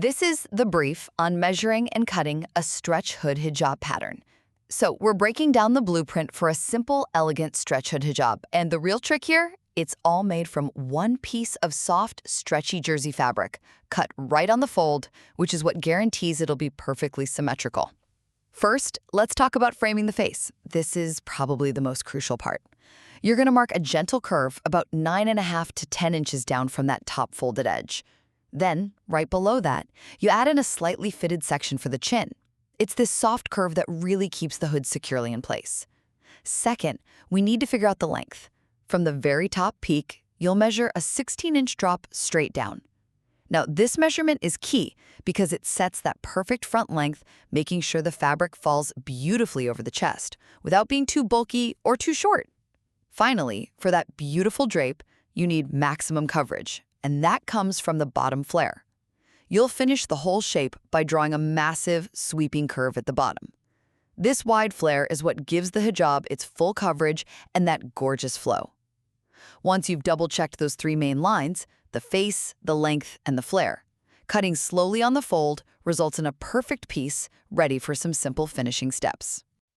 This is the brief on measuring and cutting a stretch hood hijab pattern. So we're breaking down the blueprint for a simple, elegant stretch hood hijab. And the real trick here, it's all made from one piece of soft, stretchy jersey fabric, cut right on the fold, which is what guarantees it'll be perfectly symmetrical. First, let's talk about framing the face. This is probably the most crucial part. You're going to mark a gentle curve about 9.5 to 10 inches down from that top folded edge. Then, right below that, you add in a slightly fitted section for the chin. It's this soft curve that really keeps the hood securely in place. Second, we need to figure out the length. From the very top peak, you'll measure a 16-inch drop straight down. Now, this measurement is key because it sets that perfect front length, making sure the fabric falls beautifully over the chest without being too bulky or too short. Finally, for that beautiful drape, you need maximum coverage, and that comes from the bottom flare. You'll finish the whole shape by drawing a massive, sweeping curve at the bottom. This wide flare is what gives the hijab its full coverage and that gorgeous flow. Once you've double-checked those three main lines, the face, the length, and the flare, cutting slowly on the fold results in a perfect piece ready for some simple finishing steps.